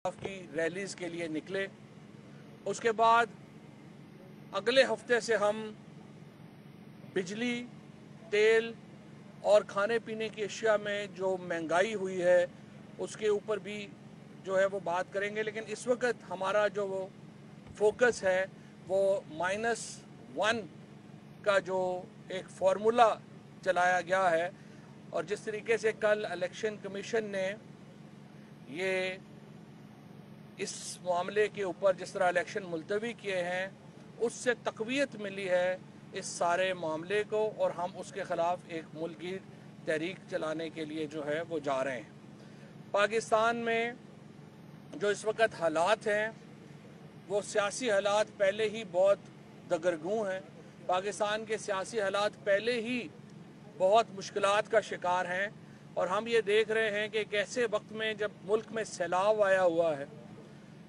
की रैलीज़ के लिए निकले। उसके बाद अगले हफ्ते से हम बिजली, तेल और खाने पीने की अशिया में जो महंगाई हुई है उसके ऊपर भी जो है वो बात करेंगे। लेकिन इस वक्त हमारा जो वो फोकस है वो -1 का जो एक फार्मूला चलाया गया है, और जिस तरीके से कल इलेक्शन कमीशन ने ये इस मामले के ऊपर जिस तरह इलेक्शन मुलतवी किए हैं उससे तक़वियत मिली है इस सारे मामले को, और हम उसके ख़िलाफ़ एक मुल्की तहरीक चलाने के लिए जो है वो जा रहे हैं। पाकिस्तान में जो इस वक्त हालात हैं वो सियासी हालात पहले ही बहुत दगरगूं हैं। पाकिस्तान के सियासी हालात पहले ही बहुत मुश्किलात का शिकार हैं, और हम ये देख रहे हैं कि कैसे वक्त में जब मुल्क में सैलाब आया हुआ है,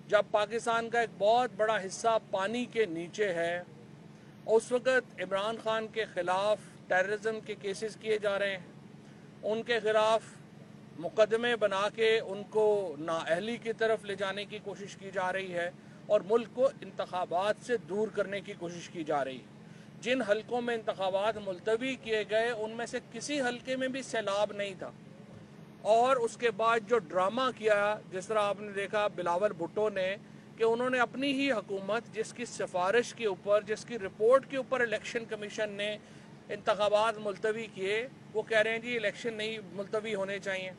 जब पाकिस्तान का एक बहुत बड़ा हिस्सा पानी के नीचे है, उस वक्त इमरान खान के ख़िलाफ़ टेररिज्म के केसेस किए जा रहे हैं, उनके ख़िलाफ़ मुकदमे बना के उनको नाअहली की तरफ ले जाने की कोशिश की जा रही है, और मुल्क को इंतखाबात से दूर करने की कोशिश की जा रही है। जिन हलकों में इंतखाबात मुलतवी किए गए उनमें से किसी हलके में भी सैलाब नहीं था, और उसके बाद जो ड्रामा किया, जिस तरह आपने देखा बिलावल भुट्टो ने, कि उन्होंने अपनी ही हुकूमत जिसकी सिफारिश के ऊपर, जिसकी रिपोर्ट के ऊपर इलेक्शन कमीशन ने इंतखाबात मुलतवी किए, वो कह रहे हैं जी इलेक्शन नहीं मुलतवी होने चाहिए।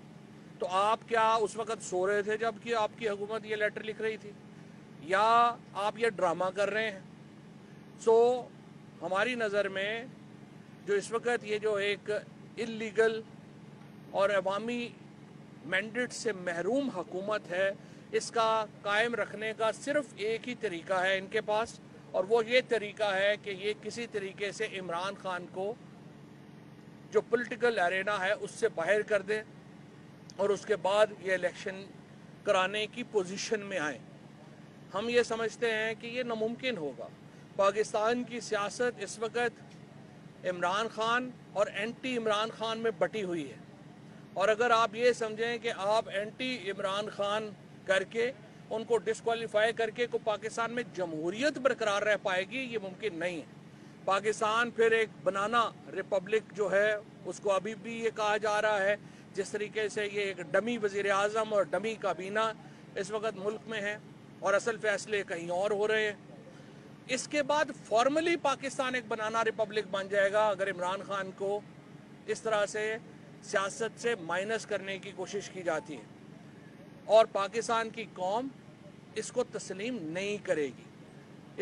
तो आप क्या उस वक़्त सो रहे थे जबकि आपकी हुकूमत ये लेटर लिख रही थी, या आप ये ड्रामा कर रहे हैं? हमारी नज़र में जो इस वक्त ये जो एक इल्लीगल और अवामी मैंडेट से महरूम हुकूमत है, इसका कायम रखने का सिर्फ एक ही तरीका है इनके पास, और वो ये तरीका है कि ये किसी तरीके से इमरान खान को जो पॉलिटिकल एरेना है उससे बाहर कर दें, और उसके बाद ये इलेक्शन कराने की पोजीशन में आए। हम ये समझते हैं कि ये नामुमकिन होगा। पाकिस्तान की सियासत इस वक्त इमरान खान और एंटी इमरान खान में बटी हुई है, और अगर आप ये समझें कि आप एंटी इमरान खान करके उनको डिस्क्वालीफाई करके को पाकिस्तान में जमहूरियत बरकरार रह पाएगी, ये मुमकिन नहीं है। पाकिस्तान फिर एक बनाना रिपब्लिक जो है उसको अभी भी ये कहा जा रहा है, जिस तरीके से ये एक डमी वज़ीर आज़म और डमी काबीना इस वक्त मुल्क में है और असल फैसले कहीं और हो रहे हैं। इसके बाद फॉर्मली पाकिस्तान एक बनाना रिपब्लिक बन जाएगा अगर इमरान खान को इस तरह से सियासत से माइनस करने की कोशिश की जाती है, और पाकिस्तान की कौम इसको तस्लीम नहीं करेगी।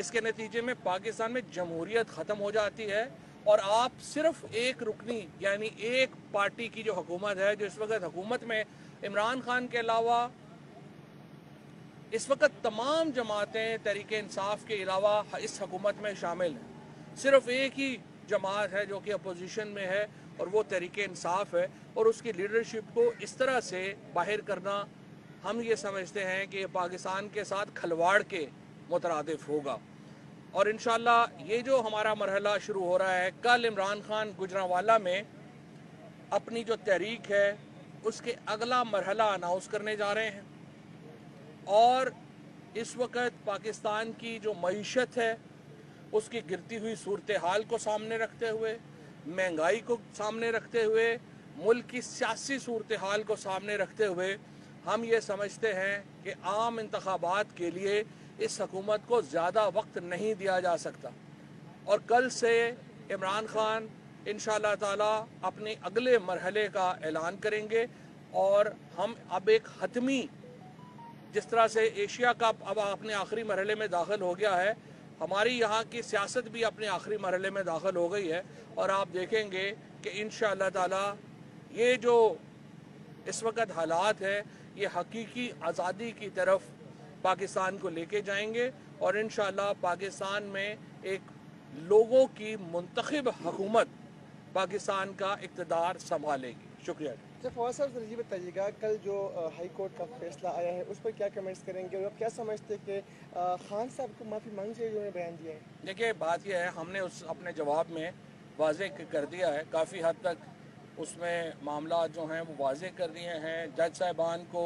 इसके नतीजे में पाकिस्तान में जमहूरियत ख़त्म हो जाती है, और आप सिर्फ एक रुकनी यानी एक पार्टी की जो हुकूमत है, जो इस वक्त हुकूमत में इमरान खान के अलावा इस वक्त तमाम जमातें तहरीक इंसाफ के अलावा इस हुकूमत में शामिल हैं, सिर्फ एक ही जमात है जो कि अपोजिशन में है, और वो तहरीक इंसाफ है, और उसकी लीडरशिप को इस तरह से बाहर करना हम ये समझते हैं कि पाकिस्तान के साथ खलवाड़ के मुतरादिफ होगा। और इंशाअल्लाह ये जो हमारा मरहला शुरू हो रहा है, कल इमरान खान गुजरांवाला में अपनी जो तहरीक है उसके अगला मरहला अनाउंस करने जा रहे हैं, और इस वक्त पाकिस्तान की जो मईशत है उसकी गिरती हुई सूरत हाल को सामने रखते हुए, महंगाई को सामने रखते हुए, मुल्क की सियासी सूरत हाल को सामने रखते हुए हम ये समझते हैं कि आम इंतखाबात के लिए इस हुकूमत को ज़्यादा वक्त नहीं दिया जा सकता, और कल से इमरान खान इंशाअल्लाह ताला अपने अगले मरहले का ऐलान करेंगे, और हम अब एक हतमी, जिस तरह से एशिया कप अब अपने आखिरी मरहले में दाखिल हो गया है, हमारी यहाँ की सियासत भी अपने आखिरी मरहले में दाखिल हो गई है, और आप देखेंगे कि इंशाअल्लाह ताला ये जो इस वक्त हालात है ये हकीकी आज़ादी की तरफ पाकिस्तान को लेके जाएंगे, और इंशाअल्लाह पाकिस्तान में एक लोगों की मुंतखब हुकूमत पाकिस्तान का इक़्तिदार संभालेगी। शुक्रिया। सर फवाद साहब ये बताइएगा, कल जो हाई कोर्ट का फैसला आया है उस पर क्या कमेंट्स करेंगे, और आप क्या समझते हैं कि खान साहब को माफ़ी मांगनी चाहिए जो बयान दिया है? देखिए बात यह है, हमने उस अपने जवाब में वाज़ेह कर दिया है, काफ़ी हद तक उसमें मामला जो हैं वो वाज़ेह कर दिए हैं। जज साहिबान को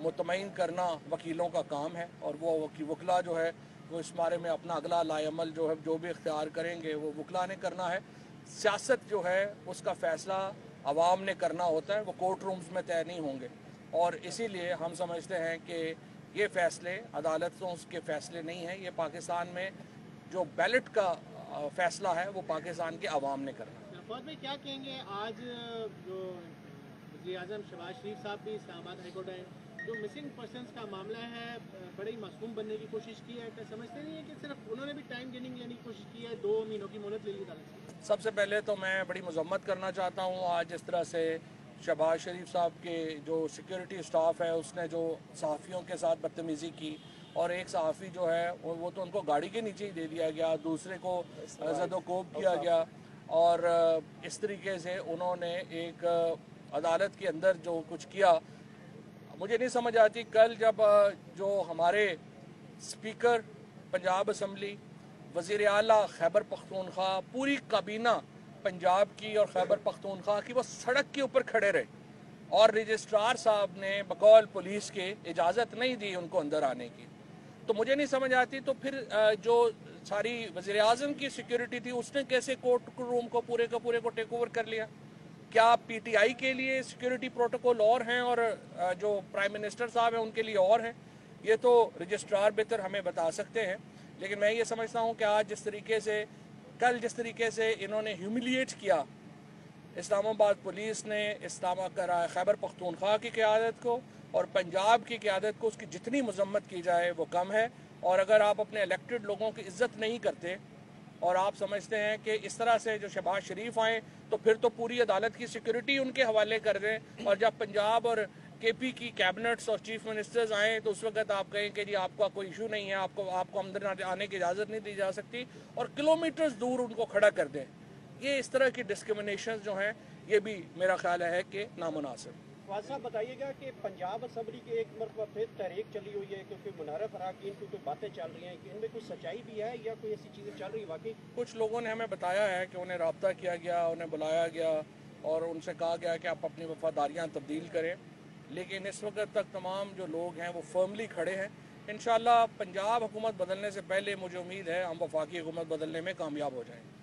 मुतमईन करना वकीलों का काम है और वो वकला जो है वो इस बारे में अपना अगला लाएअमल जो है जो भी इख्तियार करेंगे वो वकला ने करना है। सियासत जो है उसका फ़ैसला आवाम ने करना होता है, वो कोर्ट रूम्स में तय नहीं होंगे और इसीलिए हम समझते हैं कि ये फ़ैसले अदालतों के फ़ैसले नहीं हैं, ये पाकिस्तान में जो बैलेट का फ़ैसला है वो पाकिस्तान के अवाम ने करना है। फौज भाई क्या कहेंगे, आज जो वज़ीर-ए-आज़म शहबाज शरीफ साहब भी इस्लामाबाद हाई कोर्ट आए, जो मिसिंग पर्सनस का मामला है बड़े ही मासूम बनने की कोशिश की है, क्या समझते नहीं है कि सिर्फ उन्होंने भी टाइम गेनिंग लेने की कोशिश की है, 2 महीनों की मोहलत ले ली अदालत से? सबसे पहले तो मैं बड़ी मजम्मत करना चाहता हूँ आज जिस तरह से शहबाज शरीफ साहब के जो सिक्योरिटी स्टाफ है उसने जो सहाफ़ियों के साथ बदतमीज़ी की और एक सहाफ़ी जो है वो तो उनको गाड़ी के नीचे ही दे दिया गया, दूसरे को ज़दोकोब किया गया और इस तरीके से उन्होंने एक अदालत के अंदर जो कुछ किया मुझे नहीं समझ आती। कल जब जो हमारे स्पीकर पंजाब असम्बली, वज़ीर आला खैबर पख्तूनख्वा, पूरी काबीना पंजाब की और खैबर पख्तूनख्वा की वो सड़क के ऊपर खड़े रहे और रजिस्ट्रार साहब ने बकौल पुलिस के इजाज़त नहीं दी उनको अंदर आने की, तो मुझे नहीं समझ आती तो फिर जो सारी वज़ीर आज़म की सिक्योरिटी थी उसने कैसे कोर्ट रूम को पूरे को टेक ओवर कर लिया? क्या पीटीआई के लिए सिक्योरिटी प्रोटोकॉल और हैं और जो प्राइम मिनिस्टर साहब हैं उनके लिए और हैं? ये तो रजिस्ट्रार बेहतर हमें बता सकते हैं, लेकिन मैं ये समझता हूँ कि आज कल जिस तरीके से इन्होंने ह्यूमिलिएट किया इस्लामाबाद पुलिस ने खैबर पख्तूनख्वा की क़यादत को और पंजाब की क़यादत को, उसकी जितनी मजम्मत की जाए वो कम है। और अगर आप अपने इलेक्टेड लोगों की इज्जत नहीं करते और आप समझते हैं कि इस तरह से जो शहबाज शरीफ आए तो फिर तो पूरी अदालत की सिक्योरिटी उनके हवाले कर दें और जब पंजाब और केपी की कैबिनेट्स और चीफ मिनिस्टर्स आए तो उस वक्त आप कहें कि जी आपका कोई इशू नहीं है, आपको अंदर आने की इजाज़त नहीं दी जा सकती और किलोमीटर्स दूर उनको खड़ा कर दें। ये इस तरह की डिस्क्रिमिनेशन जो हैं ये भी मेरा ख्याल है कि नामुनासिब। फवाद साहब बताइएगा कि पंजाब असम्बली की एक मरतबा फिर तहरीक चली हुई है क्योंकि मुनारफ अराकीन की कोई बातें चल रही हैं कि इनमें कुछ सच्चाई भी है या कोई ऐसी चीज़ें चल रही है? वाकई कुछ लोगों ने हमें बताया है कि उन्हें रब्ता किया गया, उन्हें बुलाया गया और उनसे कहा गया कि आप अपनी वफादारियाँ तब्दील करें, लेकिन इस वक्त तक तमाम जो लोग हैं वो फर्मली खड़े हैं। इंशाअल्लाह पंजाब हुकूमत बदलने से पहले मुझे उम्मीद है हम वफाकी हुकूमत बदलने में कामयाब हो जाएंगे।